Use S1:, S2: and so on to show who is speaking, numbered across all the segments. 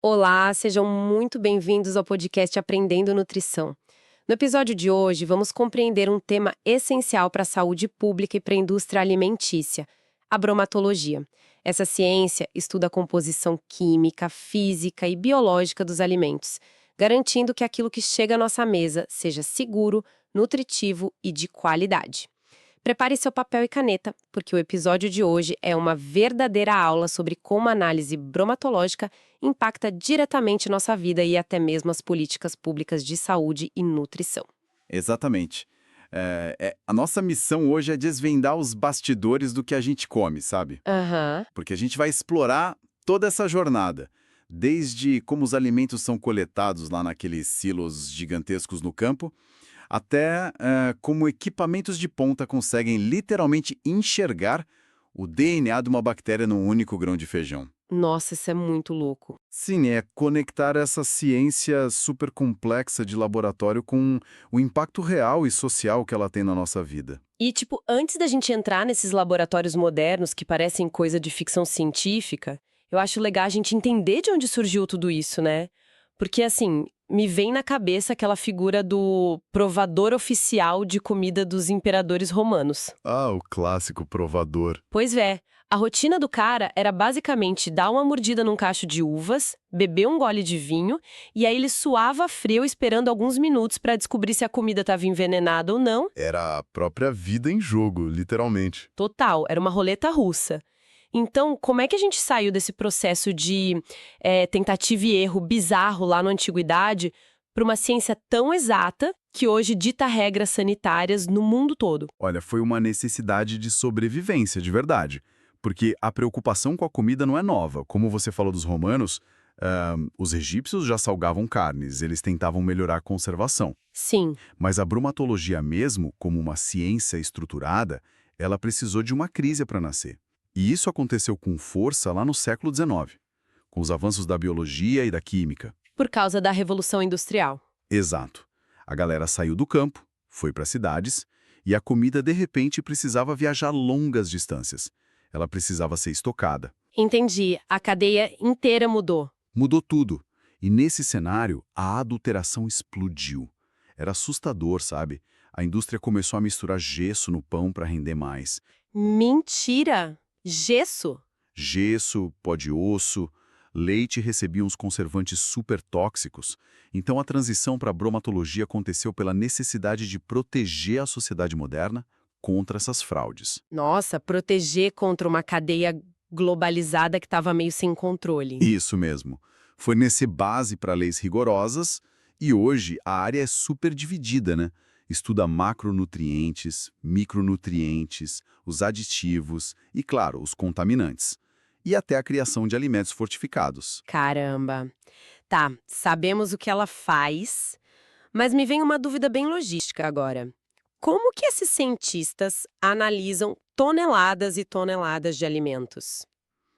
S1: Olá, sejam muito bem-vindos ao podcast Aprendendo Nutrição. No episódio de hoje, vamos compreender um tema essencial para a saúde pública e para a indústria alimentícia, a bromatologia. Essa ciência estuda a composição química, física e biológica dos alimentos, garantindo que aquilo que chega à nossa mesa seja seguro, nutritivo e de qualidade. Prepare seu papel e caneta, porque o episódio de hoje é uma verdadeira aula sobre como a análise bromatológica impacta diretamente nossa vida e até mesmo as políticas públicas de saúde e nutrição.
S2: Exatamente. A nossa missão hoje é desvendar os bastidores do que a gente come, sabe?
S1: Aham.
S2: Porque a gente vai explorar toda essa jornada, desde como os alimentos são coletados lá naqueles silos gigantescos no campo, até como equipamentos de ponta conseguem literalmente enxergar o DNA de uma bactéria num único grão de feijão.
S1: Nossa, isso é muito louco.
S2: Sim, é conectar essa ciência super complexa de laboratório com o impacto real e social que ela tem na nossa vida.
S1: E, antes da gente entrar nesses laboratórios modernos que parecem coisa de ficção científica, eu acho legal a gente entender de onde surgiu tudo isso, né? Porque, assim, me vem na cabeça aquela figura do provador oficial de comida dos imperadores romanos.
S2: Ah, o clássico provador.
S1: Pois é, a rotina do cara era basicamente dar uma mordida num cacho de uvas, beber um gole de vinho, e aí ele suava frio esperando alguns minutos para descobrir se a comida estava envenenada ou não.
S2: Era a própria vida em jogo, literalmente.
S1: Total, era uma roleta russa. Então, como é que a gente saiu desse processo de tentativa e erro bizarro lá na antiguidade para uma ciência tão exata que hoje dita regras sanitárias no mundo todo?
S2: Olha, foi uma necessidade de sobrevivência, de verdade. Porque a preocupação com a comida não é nova. Como você falou dos romanos, os egípcios já salgavam carnes, eles tentavam melhorar a conservação.
S1: Sim.
S2: Mas a bromatologia mesmo, como uma ciência estruturada, ela precisou de uma crise para nascer. E isso aconteceu com força lá no século XIX, com os avanços da biologia e da química.
S1: Por causa da Revolução Industrial.
S2: Exato. A galera saiu do campo, foi para cidades, e a comida de repente precisava viajar longas distâncias. Ela precisava ser estocada.
S1: Entendi. A cadeia inteira mudou.
S2: Mudou tudo. E nesse cenário, a adulteração explodiu. Era assustador, sabe? A indústria começou a misturar gesso no pão para render mais.
S1: Mentira! Gesso?
S2: Gesso, pó de osso, leite recebia uns conservantes super tóxicos. Então a transição para a bromatologia aconteceu pela necessidade de proteger a sociedade moderna contra essas fraudes.
S1: Nossa, proteger contra uma cadeia globalizada que estava meio sem controle.
S2: Isso mesmo. Foi nesse base para leis rigorosas e hoje a área é super dividida, né? Estuda macronutrientes, micronutrientes, os aditivos e, claro, os contaminantes. E até a criação de alimentos fortificados.
S1: Caramba. Tá, sabemos o que ela faz, mas me vem uma dúvida bem logística agora. Como que esses cientistas analisam toneladas e toneladas de alimentos?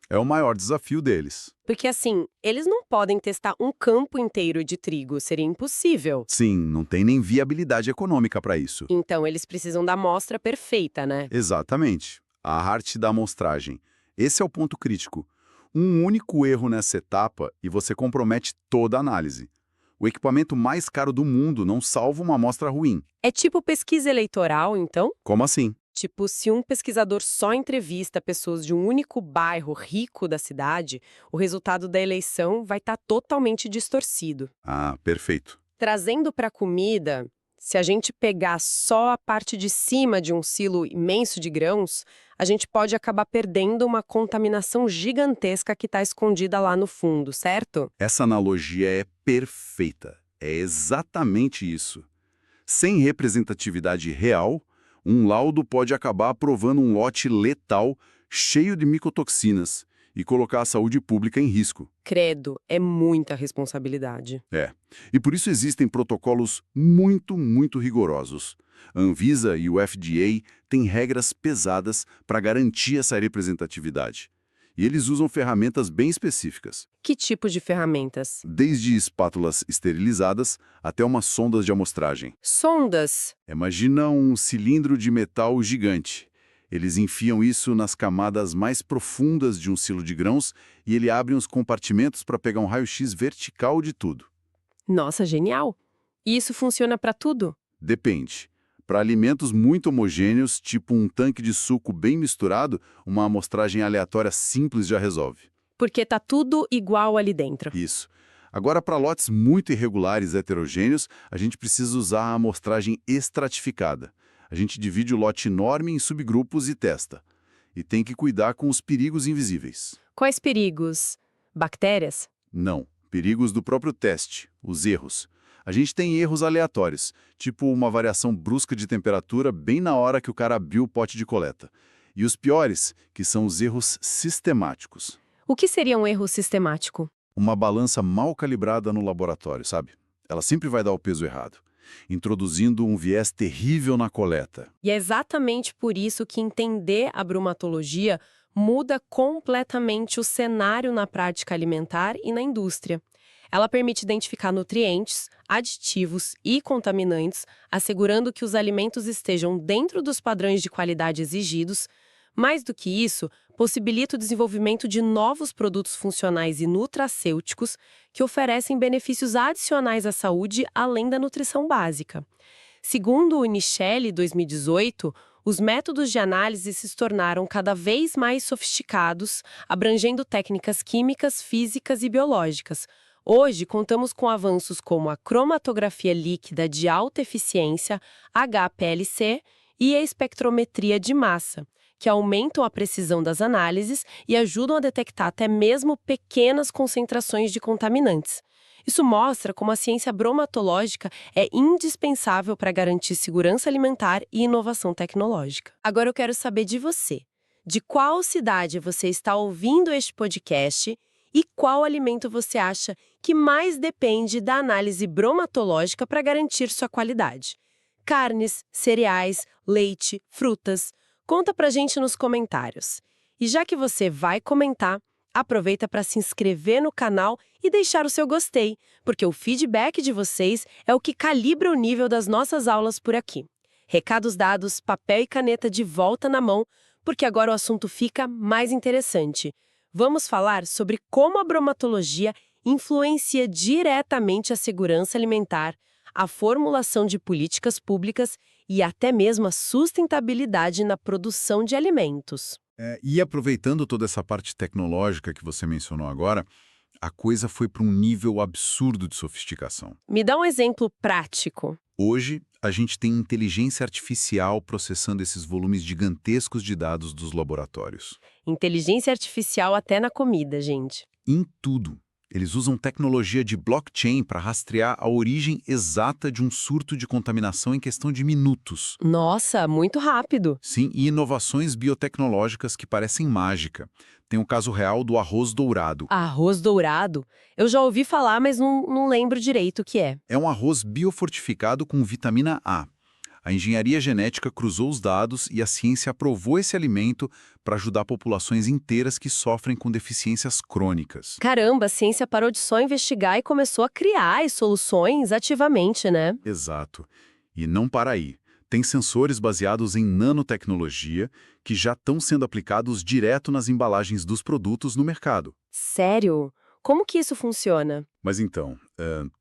S2: É o maior desafio deles.
S1: Porque assim, eles não podem testar um campo inteiro de trigo, seria impossível.
S2: Sim, não tem nem viabilidade econômica para isso.
S1: Então eles precisam da amostra perfeita, né?
S2: Exatamente. A arte da amostragem. Esse é o ponto crítico. Um único erro nessa etapa e você compromete toda a análise. O equipamento mais caro do mundo não salva uma amostra ruim.
S1: É tipo pesquisa eleitoral, então?
S2: Como assim?
S1: Tipo, se um pesquisador só entrevista pessoas de um único bairro rico da cidade, o resultado da eleição vai estar totalmente distorcido.
S2: Ah, perfeito.
S1: Trazendo para a comida, se a gente pegar só a parte de cima de um silo imenso de grãos, a gente pode acabar perdendo uma contaminação gigantesca que está escondida lá no fundo, certo?
S2: Essa analogia é perfeita. É exatamente isso. Sem representatividade real, um laudo pode acabar aprovando um lote letal cheio de micotoxinas e colocar a saúde pública em risco.
S1: Credo, é muita responsabilidade.
S2: É. E por isso existem protocolos muito rigorosos. A Anvisa e o FDA têm regras pesadas para garantir essa representatividade. E eles usam ferramentas bem específicas,
S1: Que tipo de ferramentas?
S2: desde espátulas esterilizadas até umas sondas de amostragem.
S1: Sondas.
S2: Imagina um cilindro de metal gigante. Eles enfiam isso nas camadas mais profundas de um silo de grãos e ele abre uns compartimentos para pegar um raio-x vertical de tudo.
S1: Nossa, genial! E isso funciona para tudo?
S2: Depende. Para alimentos muito homogêneos, tipo um tanque de suco bem misturado, uma amostragem aleatória simples já resolve.
S1: Porque tá tudo igual ali dentro.
S2: Isso. Agora, para lotes muito irregulares e heterogêneos, a gente precisa usar a amostragem estratificada. A gente divide o lote enorme em subgrupos e testa. E tem que cuidar com os perigos invisíveis.
S1: Quais perigos? Bactérias?
S2: Não, perigos do próprio teste, os erros. A gente tem erros aleatórios, tipo uma variação brusca de temperatura bem na hora que o cara abriu o pote de coleta. E os piores, que são os erros sistemáticos.
S1: O que seria um erro sistemático?
S2: Uma balança mal calibrada no laboratório, sabe? Ela sempre vai dar o peso errado, introduzindo um viés terrível na coleta.
S1: E é exatamente por isso que entender a bromatologia muda completamente o cenário na prática alimentar e na indústria. Ela permite identificar nutrientes, aditivos e contaminantes, assegurando que os alimentos estejam dentro dos padrões de qualidade exigidos. Mais do que isso, possibilita o desenvolvimento de novos produtos funcionais e nutracêuticos que oferecem benefícios adicionais à saúde além da nutrição básica. Segundo o Nichelle, 2018, os métodos de análise se tornaram cada vez mais sofisticados, abrangendo técnicas químicas, físicas e biológicas. Hoje, contamos com avanços como a cromatografia líquida de alta eficiência, HPLC, e a espectrometria de massa, que aumentam a precisão das análises e ajudam a detectar até mesmo pequenas concentrações de contaminantes. Isso mostra como a ciência bromatológica é indispensável para garantir segurança alimentar e inovação tecnológica. Agora eu quero saber de você. De qual cidade você está ouvindo este podcast e qual alimento você acha que mais depende da análise bromatológica para garantir sua qualidade? Carnes, cereais, leite, frutas. Conta pra gente nos comentários. E já que você vai comentar, aproveita para se inscrever no canal e deixar o seu gostei, porque o feedback de vocês é o que calibra o nível das nossas aulas por aqui. Recados dados, papel e caneta de volta na mão, porque agora o assunto fica mais interessante. Vamos falar sobre como a bromatologia influencia diretamente a segurança alimentar, a formulação de políticas públicas e até mesmo a sustentabilidade na produção de alimentos.
S2: E aproveitando toda essa parte tecnológica que você mencionou agora, a coisa foi para um nível absurdo de sofisticação.
S1: Me dá um exemplo prático.
S2: Hoje, a gente tem inteligência artificial processando esses volumes gigantescos de dados dos laboratórios.
S1: Inteligência artificial até na comida, gente.
S2: Em tudo. Eles usam tecnologia de blockchain para rastrear a origem exata de um surto de contaminação em questão de minutos.
S1: Nossa, muito rápido.
S2: Sim, e inovações biotecnológicas que parecem mágica. Tem o caso real do arroz dourado.
S1: Arroz dourado? Eu já ouvi falar, mas não lembro direito o que é.
S2: É um arroz biofortificado com vitamina A. A engenharia genética cruzou os dados e a ciência aprovou esse alimento para ajudar populações inteiras que sofrem com deficiências crônicas.
S1: Caramba, a ciência parou de só investigar e começou a criar as soluções ativamente, né?
S2: Exato. E não para aí. Tem sensores baseados em nanotecnologia que já estão sendo aplicados direto nas embalagens dos produtos no mercado.
S1: Sério? Como que isso funciona?
S2: Mas então,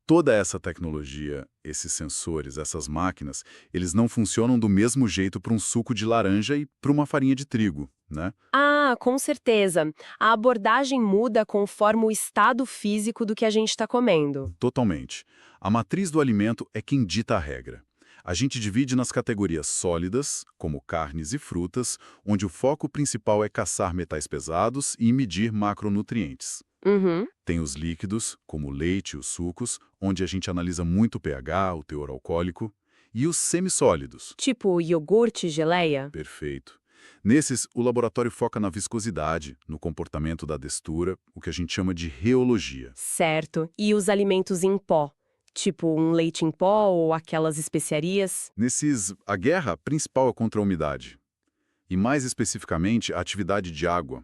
S2: toda essa tecnologia, esses sensores, essas máquinas, eles não funcionam do mesmo jeito para um suco de laranja e para uma farinha de trigo, né?
S1: Ah, com certeza. A abordagem muda conforme o estado físico do que a gente está comendo.
S2: Totalmente. A matriz do alimento é quem dita a regra. A gente divide nas categorias sólidas, como carnes e frutas, onde o foco principal é caçar metais pesados e medir macronutrientes.
S1: Uhum.
S2: Tem os líquidos, como o leite e os sucos, onde a gente analisa muito o pH, o teor alcoólico, e os semissólidos.
S1: Tipo iogurte, geleia?
S2: Perfeito. Nesses, o laboratório foca na viscosidade, no comportamento da textura, o que a gente chama de reologia.
S1: Certo. E os alimentos em pó? Tipo um leite em pó ou aquelas especiarias?
S2: Nesses, a guerra principal é contra a umidade. E mais especificamente, a atividade de água.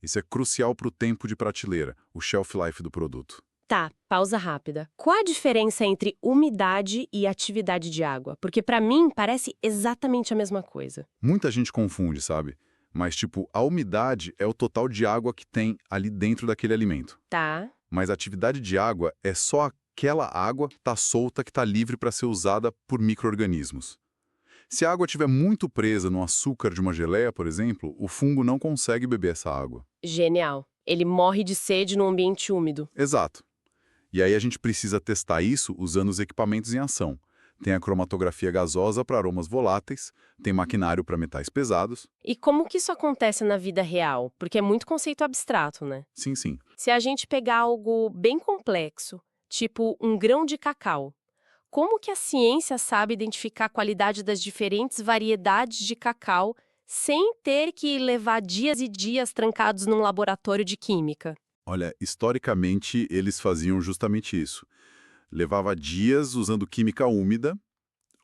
S2: Isso é crucial para o tempo de prateleira, o shelf life do produto.
S1: Tá, pausa rápida. Qual a diferença entre umidade e atividade de água? Porque pra mim parece exatamente a mesma coisa.
S2: Muita gente confunde, sabe? Mas, tipo, a umidade é o total de água que tem ali dentro daquele alimento.
S1: Tá.
S2: Mas a atividade de água é só aquela água que está solta, que está livre para ser usada por micro-organismos. Se a água estiver muito presa no açúcar de uma geleia, por exemplo, o fungo não consegue beber essa água.
S1: Genial. Ele morre de sede no ambiente úmido.
S2: Exato. E aí a gente precisa testar isso usando os equipamentos em ação. Tem a cromatografia gasosa para aromas voláteis, tem maquinário para metais pesados.
S1: E como que isso acontece na vida real? Porque é muito conceito abstrato, né?
S2: Sim, sim.
S1: Se a gente pegar algo bem complexo, tipo um grão de cacau, como que a ciência sabe identificar a qualidade das diferentes variedades de cacau sem ter que levar dias e dias trancados num laboratório de química?
S2: Olha, historicamente eles faziam justamente isso. Levava dias usando química úmida,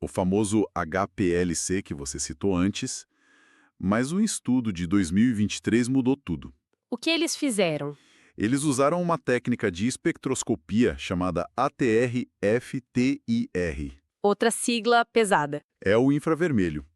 S2: o famoso HPLC que você citou antes, mas o estudo de 2023 mudou tudo.
S1: O que eles fizeram?
S2: Eles usaram uma técnica de espectroscopia chamada ATR-FTIR.
S1: Outra sigla pesada.
S2: É o infravermelho.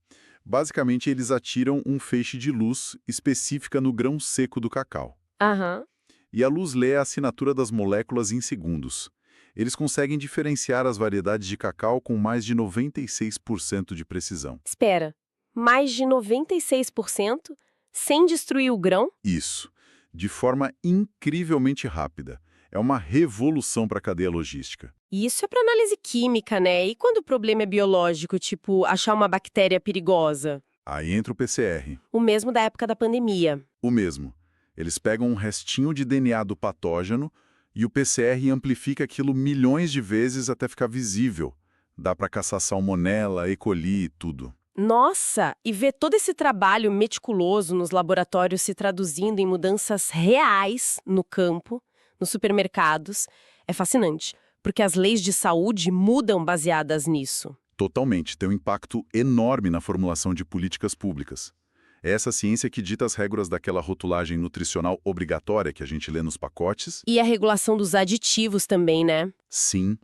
S2: Basicamente, eles atiram um feixe de luz específica no grão seco do cacau.
S1: Aham.
S2: E a luz lê a assinatura das moléculas em segundos. Eles conseguem diferenciar as variedades de cacau com mais de 96% de precisão.
S1: Espera, mais de 96% sem destruir o grão?
S2: Isso, de forma incrivelmente rápida. É uma revolução para a cadeia logística.
S1: E isso é para análise química, né? E quando o problema é biológico, tipo achar uma bactéria perigosa?
S2: Aí entra o PCR.
S1: O mesmo da época da pandemia.
S2: O mesmo. Eles pegam um restinho de DNA do patógeno e o PCR amplifica aquilo milhões de vezes até ficar visível. Dá para caçar salmonela, E. coli e tudo.
S1: Nossa! E ver todo esse trabalho meticuloso nos laboratórios se traduzindo em mudanças reais no campo, nos supermercados, é fascinante, porque as leis de saúde mudam baseadas nisso.
S2: Totalmente. Tem um impacto enorme na formulação de políticas públicas. É essa ciência que dita as regras daquela rotulagem nutricional obrigatória que a gente lê nos pacotes?
S1: E a regulação dos aditivos também, né?
S2: Sim.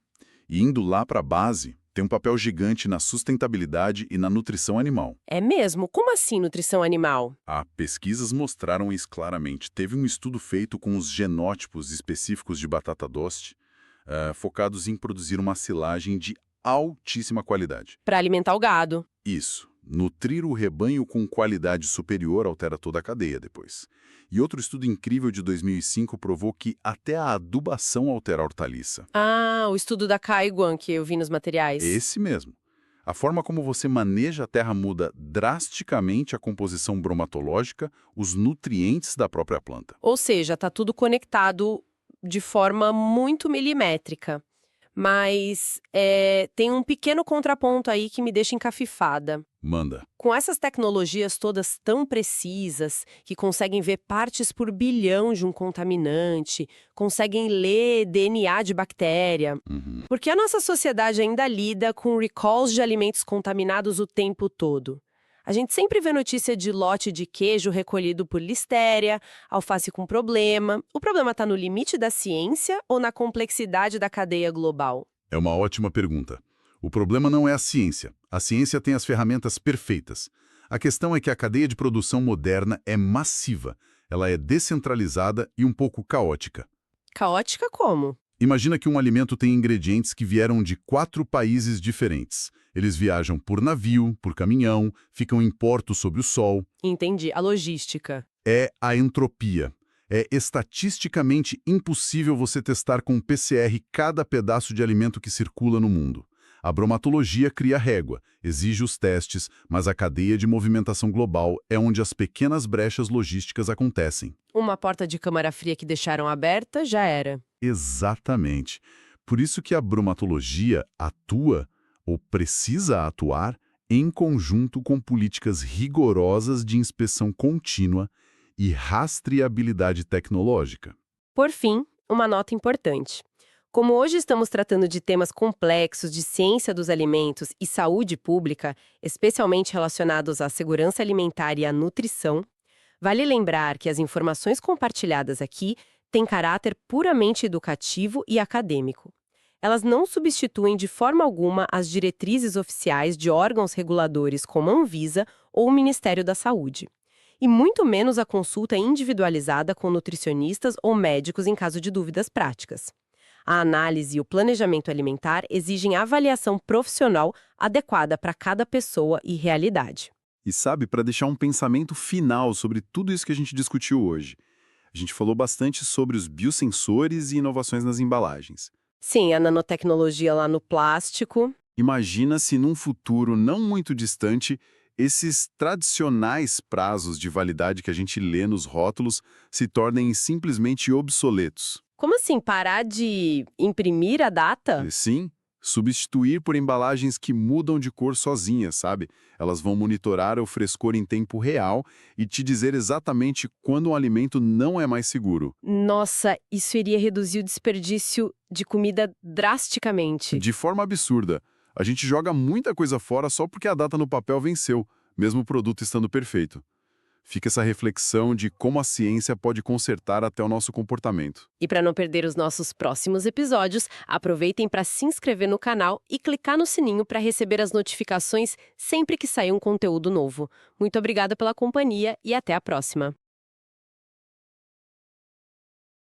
S2: E indo lá para a base, tem um papel gigante na sustentabilidade e na nutrição animal.
S1: É mesmo? Como assim nutrição animal?
S2: Pesquisas mostraram isso claramente. Teve um estudo feito com os genótipos específicos de batata doce, focados em produzir uma silagem de altíssima qualidade.
S1: Para alimentar o gado.
S2: Isso. Nutrir o rebanho com qualidade superior altera toda a cadeia depois. E outro estudo incrível de 2005 provou que até a adubação altera a hortaliça.
S1: O estudo da Caiguan que eu vi nos materiais.
S2: Esse mesmo. A forma como você maneja a terra muda drasticamente a composição bromatológica, os nutrientes da própria planta.
S1: Ou seja, tá tudo conectado de forma muito milimétrica. Mas tem um pequeno contraponto aí que me deixa encafifada.
S2: Manda.
S1: Com essas tecnologias todas tão precisas, que conseguem ver partes por bilhão de um contaminante, conseguem ler DNA de bactéria, por que a nossa sociedade ainda lida com recalls de alimentos contaminados o tempo todo? A gente sempre vê notícia de lote de queijo recolhido por listéria, alface com problema. O problema está no limite da ciência ou na complexidade da cadeia global?
S2: É uma ótima pergunta. O problema não é a ciência. A ciência tem as ferramentas perfeitas. A questão é que a cadeia de produção moderna é massiva. Ela é descentralizada e um pouco caótica.
S1: Caótica como?
S2: Imagina que um alimento tem ingredientes que vieram de 4 países diferentes. Eles viajam por navio, por caminhão, ficam em portos sob o sol.
S1: Entendi, a logística.
S2: É a entropia. É estatisticamente impossível você testar com PCR cada pedaço de alimento que circula no mundo. A bromatologia cria régua, exige os testes, mas a cadeia de movimentação global é onde as pequenas brechas logísticas acontecem.
S1: Uma porta de câmara fria que deixaram aberta, já era.
S2: Exatamente. Por isso que a bromatologia atua, ou precisa atuar, em conjunto com políticas rigorosas de inspeção contínua e rastreabilidade tecnológica.
S1: Por fim, uma nota importante. Como hoje estamos tratando de temas complexos de ciência dos alimentos e saúde pública, especialmente relacionados à segurança alimentar e à nutrição, vale lembrar que as informações compartilhadas aqui têm caráter puramente educativo e acadêmico. Elas não substituem de forma alguma as diretrizes oficiais de órgãos reguladores como a Anvisa ou o Ministério da Saúde. E muito menos a consulta individualizada com nutricionistas ou médicos em caso de dúvidas práticas. A análise e o planejamento alimentar exigem avaliação profissional adequada para cada pessoa e realidade.
S2: E sabe, para deixar um pensamento final sobre tudo isso que a gente discutiu hoje, a gente falou bastante sobre os biosensores e inovações nas embalagens.
S1: Sim, a nanotecnologia lá no plástico.
S2: Imagina se num futuro não muito distante, esses tradicionais prazos de validade que a gente lê nos rótulos se tornem simplesmente obsoletos.
S1: Como assim, parar de imprimir a data?
S2: E sim, substituir por embalagens que mudam de cor sozinhas, sabe? Elas vão monitorar o frescor em tempo real e te dizer exatamente quando um alimento não é mais seguro.
S1: Nossa, isso iria reduzir o desperdício de comida drasticamente.
S2: De forma absurda. A gente joga muita coisa fora só porque a data no papel venceu, mesmo o produto estando perfeito. Fica essa reflexão de como a ciência pode consertar até o nosso comportamento.
S1: E para não perder os nossos próximos episódios, aproveitem para se inscrever no canal e clicar no sininho para receber as notificações sempre que sair um conteúdo novo. Muito obrigada pela companhia e até a próxima.